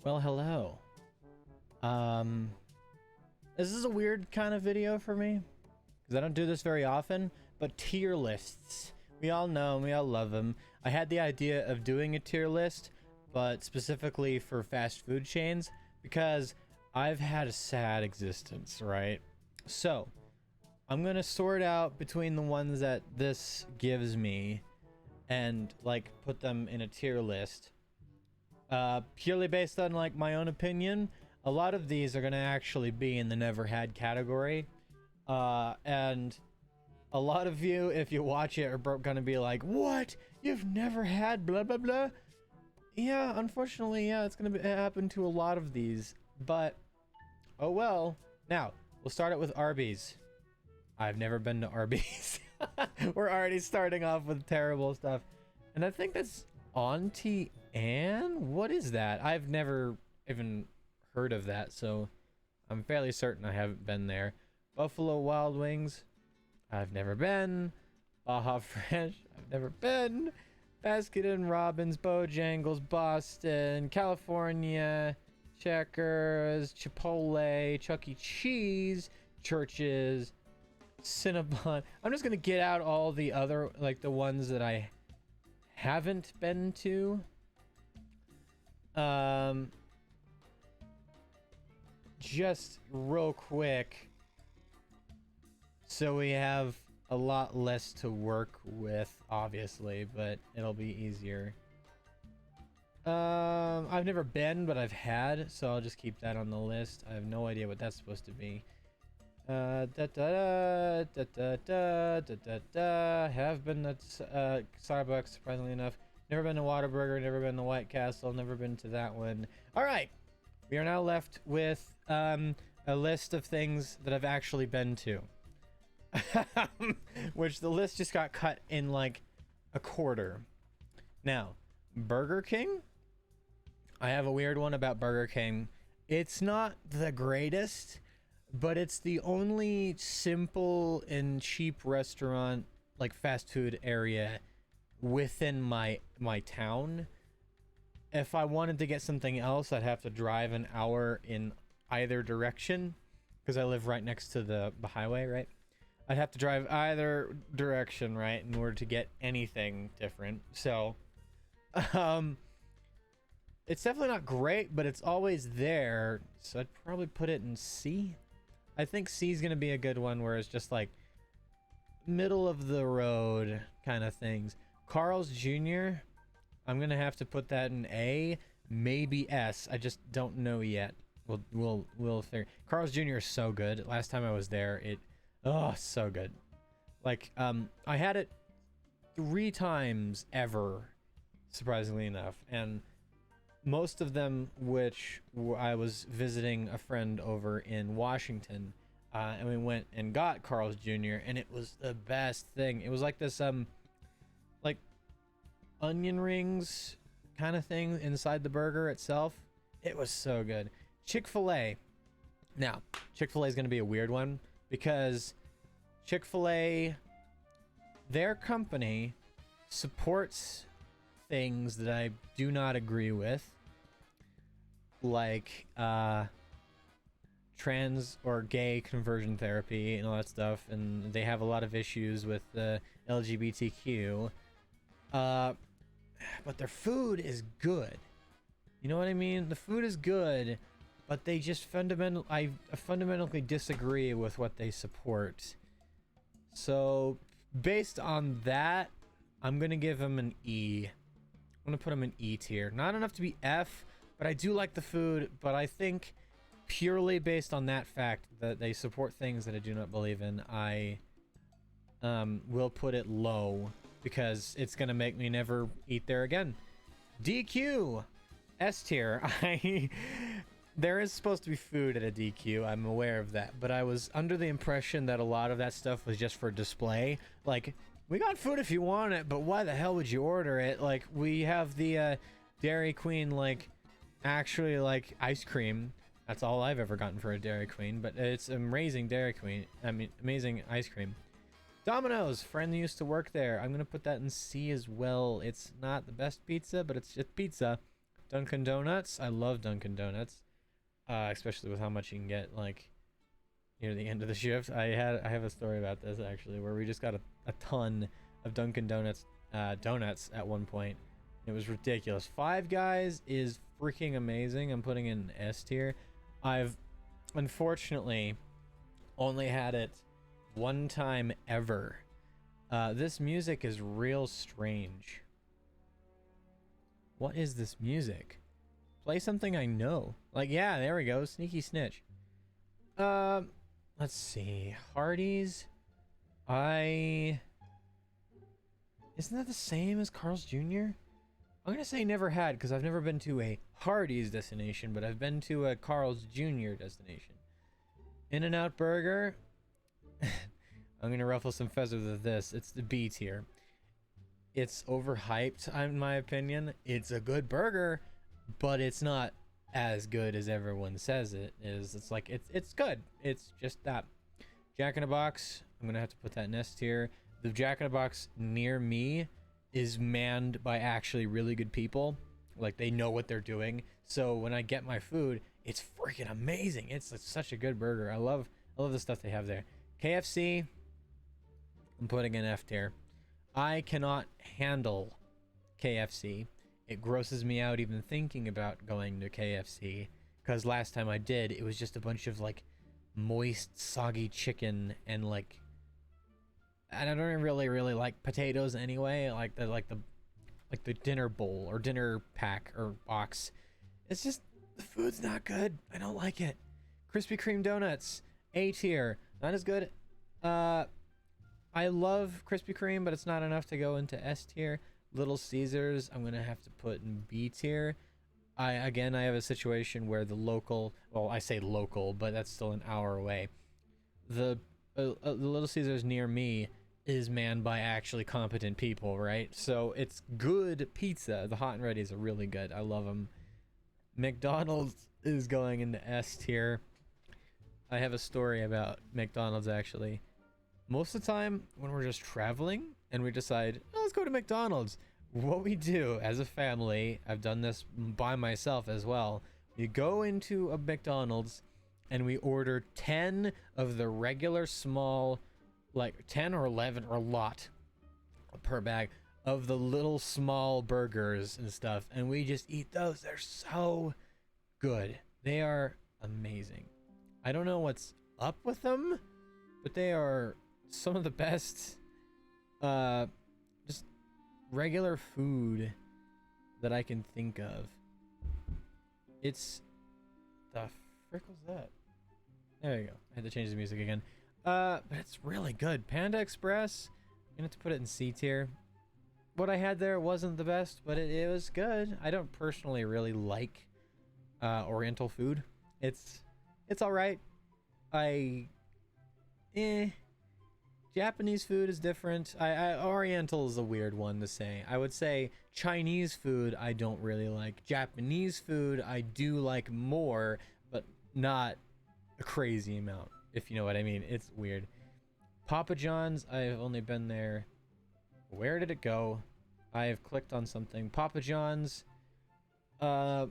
Well, hello. This is a weird kind of video for me because I don't do this very often, but tier lists. We all know them, we all love them. I had the idea of doing a tier list, but specifically for fast food chains because I've had a sad existence, right? So I'm gonna sort out between the ones that this gives me and like put them in a tier list. Purely based on like my own opinion, a lot of these are gonna actually be in the never had category. And a lot of you, if you watch it, are gonna be like, what? You've never had blah blah blah? Yeah, unfortunately, yeah, it's gonna happen to a lot of these, but oh well. Now, we'll start it with Arby's. I've never been to Arby's. We're already starting off with terrible stuff. And I think that's Auntie Anne? What is that? I've never even heard of that, so I'm fairly certain I haven't been there. Buffalo Wild Wings. I've never been. Baja Fresh. I've never been. Baskin Robbins, Bojangles, Boston, California, Checkers, Chipotle, Chuck E. Cheese, Churches, Cinnabon. I'm just gonna get out all the other, like the ones that I haven't been to. Just real quick, so we have a lot less to work with, obviously, but it'll be easier. I've never been, but I've had, so I'll just keep that on the list. I have no idea what that's supposed to be. Have been to Starbucks, surprisingly enough. Never been to Whataburger, never been to White Castle, never been to that one. All right, we are now left with a list of things that I've actually been to. Which the list just got cut in like a quarter. Now, Burger King. I have a weird one about Burger King. It's not the greatest, but it's the only simple and cheap restaurant, like fast food area within my town. If I wanted to get something else, I'd have to drive an hour in either direction because I live right next to the highway, right? I'd have to drive either direction, right, in order to get anything different. So, it's definitely not great, but it's always there. So I'd probably put it in C. I think C is going to be a good one where it's just like middle of the road kind of things. Carl's Jr., I'm going to have to put that in A, maybe S. I just don't know yet. We'll figure. Carl's Jr. is so good. Last time I was there, oh, so good. Like, I had it 3 times ever, surprisingly enough. And most of them, which I was visiting a friend over in Washington. And we went and got Carl's Jr. And it was the best thing. It was like this, like onion rings kind of thing inside the burger itself. It was so good. Chick-fil-A. Now, Chick-fil-A is going to be a weird one because Chick-fil-A, their company supports things that I do not agree with, like trans or gay conversion therapy and all that stuff, and they have a lot of issues with the LGBTQ, but their food is good. You know what I mean? The food is good, but they just I fundamentally disagree with what they support. So based on that, I'm gonna give them an E. I'm gonna put them in E tier. Not enough to be F, but I do like the food. But I think purely based on that fact that they support things that I do not believe in, I will put it low because it's gonna make me never eat there again. DQ, S tier. There is supposed to be food at a DQ, I'm aware of that, but I was under the impression that a lot of that stuff was just for display. Like, we got food if you want it, but why the hell would you order it? Like, we have the Dairy Queen, like, actually, like, ice cream. That's all I've ever gotten for a Dairy Queen, but it's amazing Dairy Queen. I mean, amazing ice cream. Domino's, friend who used to work there. I'm gonna put that in C as well. It's not the best pizza, but it's just pizza. Dunkin' Donuts. I love Dunkin' Donuts, especially with how much you can get like near the end of the shift. I have a story about this actually, where we just got a ton of Dunkin' Donuts donuts at one point. It was ridiculous. Five Guys is freaking amazing. I'm putting in S tier. I've unfortunately only had it one time ever. This music is real strange. What is this music? Play something I know. Like, yeah, there we go. Sneaky Snitch. Let's see. Hardee's. Isn't that the same as Carl's Jr.? I'm gonna say never had, because I've never been to a Hardee's destination, but I've been to a Carl's Jr. destination. In-N-Out Burger. I'm gonna ruffle some feathers with this. It's the B tier. It's overhyped, in my opinion. It's a good burger, but it's not as good as everyone says it is. It's like it's good. It's just that. Jack in a Box. I'm gonna have to put that in S tier. The Jack in a Box near me is manned by actually really good people. Like, they know what they're doing. So when I get my food, it's freaking amazing. It's such a good burger. I love the stuff they have there. KFC, I'm putting in F tier. I cannot handle KFC. It grosses me out even thinking about going to KFC, because last time I did, it was just a bunch of like moist, soggy chicken and like, and I don't really like potatoes anyway. Like the dinner bowl or dinner pack or box. It's just, the food's not good. I don't like it. Krispy Kreme donuts, A tier. Not as good. I love Krispy Kreme, but it's not enough to go into S tier. Little Caesars, I'm gonna have to put in B tier. I have a situation where the local, well, I say local, but that's still an hour away. The Little Caesars near me is manned by actually competent people, right? So it's good pizza. The hot and readies are really good. I love them. McDonald's is going into S tier. I have a story about McDonald's actually. Most of the time when we're just traveling and we decide, oh, let's go to McDonald's, what we do as a family, I've done this by myself as well, we go into a McDonald's and we order 10 of the regular small, like 10 or 11 or a lot per bag of the little small burgers and stuff, and we just eat those. They're so good. They are amazing. I don't know what's up with them, but they are some of the best just regular food that I can think of. It's the frick was that? There you go. I had to change the music again. But it's really good. Panda Express, I'm gonna have to put it in C tier. What I had there wasn't the best, but it was good. I don't personally really like Oriental food. It's all right. Japanese food is different. Oriental is a weird one to say. I would say Chinese food I don't really like. Japanese food I do like more, but not a crazy amount, if you know what I mean. It's weird. Papa John's, I've only been there. Where did it go? I have clicked on something. Papa John's. The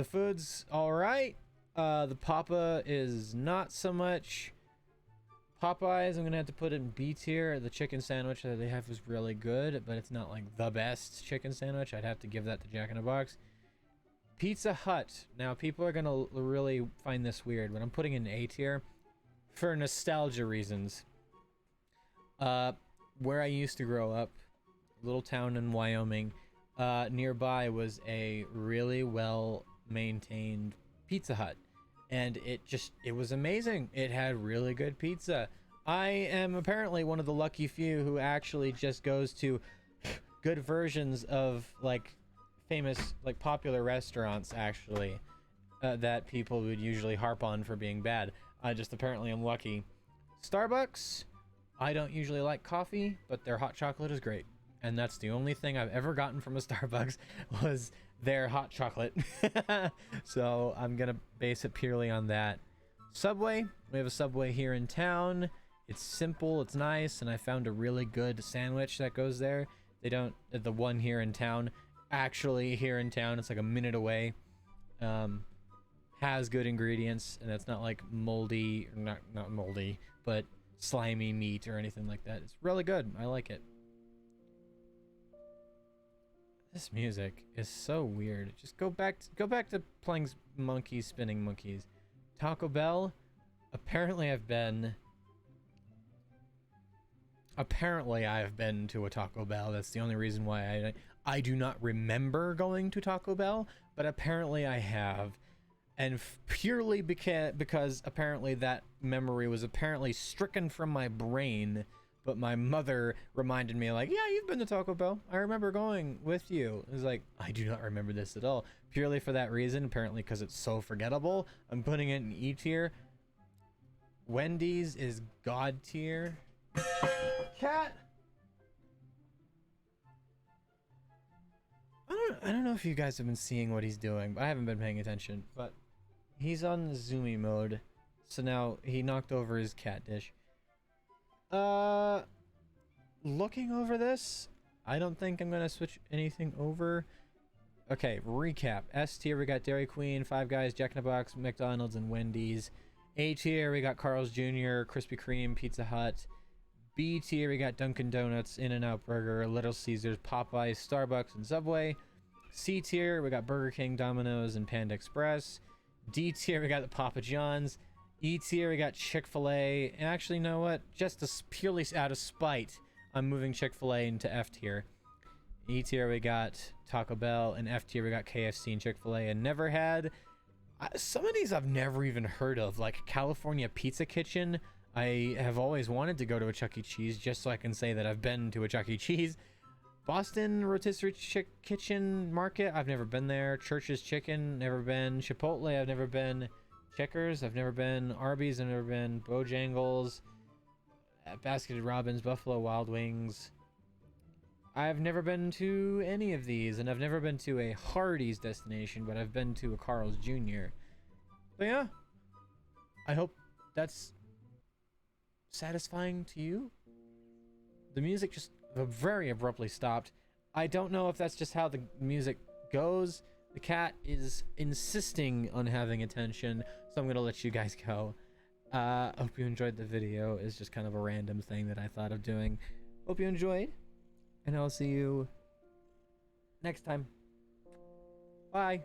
food's alright. The Papa is not so much. Popeyes, I'm gonna have to put it in B tier. The chicken sandwich that they have was really good, but it's not like the best chicken sandwich. I'd have to give that to Jack in the Box. Pizza Hut. Now, people are gonna really find this weird, but I'm putting in A tier for nostalgia reasons. Where I used to grow up, little town in Wyoming, nearby was a really well maintained Pizza Hut, and it was amazing. It had really good pizza. I am apparently one of the lucky few who actually just goes to good versions of like famous, like popular restaurants actually, that people would usually harp on for being bad. I just apparently am lucky. Starbucks, I don't usually like coffee, but their hot chocolate is great. And that's the only thing I've ever gotten from a Starbucks was their hot chocolate. So I'm gonna base it purely on that. Subway, we have a Subway here in town. It's simple, it's nice, and I found a really good sandwich that goes there. They don't, the one here in town. actually here in town. It's like a minute away. Has good ingredients, and it's not like moldy, or not moldy, but slimy meat or anything like that. It's really good. I like it. This music is so weird. Just go back to playing monkeys spinning monkeys. Taco Bell. Apparently I've been to a Taco Bell. That's the only reason why I do not remember going to Taco Bell, but apparently I have. And purely because apparently that memory was apparently stricken from my brain, but my mother reminded me, like, yeah, you've been to Taco Bell. I remember going with you. It was like, I do not remember this at all. Purely for that reason, apparently because it's so forgettable, I'm putting it in E tier. Wendy's is God tier. Cat! I don't know if you guys have been seeing what he's doing, but I haven't been paying attention. But he's on the zoomy mode, so now he knocked over his cat dish. Looking over this, I don't think I'm gonna switch anything over. Okay, recap. S tier, we got Dairy Queen, Five Guys, Jack in the Box, McDonald's, and Wendy's. A tier, we got Carl's Jr., Krispy Kreme, Pizza Hut. B tier, we got Dunkin' Donuts, In-N-Out Burger, Little Caesars, Popeyes, Starbucks, and Subway. C tier, we got Burger King, Domino's, and Panda Express. D tier, we got the Papa John's. E tier, we got Chick-fil-A. And actually, you know what? Just purely out of spite, I'm moving Chick-fil-A into F tier. E tier, we got Taco Bell. And F tier, we got KFC and Chick-fil-A. And never had... some of these I've never even heard of, like California Pizza Kitchen. I have always wanted to go to a Chuck E. Cheese just so I can say that I've been to a Chuck E. Cheese. Boston Rotisserie Kitchen Market, I've never been there. Church's Chicken, never been. Chipotle, I've never been. Checkers, I've never been. Arby's, I've never been. Bojangles, Basket Robbins, Buffalo Wild Wings. I've never been to any of these, and I've never been to a Hardee's destination, but I've been to a Carl's Jr. But yeah, I hope that's satisfying to you. The music just very abruptly stopped. I don't know if that's just how the music goes. The cat is insisting on having attention, so I'm gonna let you guys go. Hope you enjoyed the video. It's just kind of a random thing that I thought of doing. Hope you enjoyed, and I'll see you next time. Bye.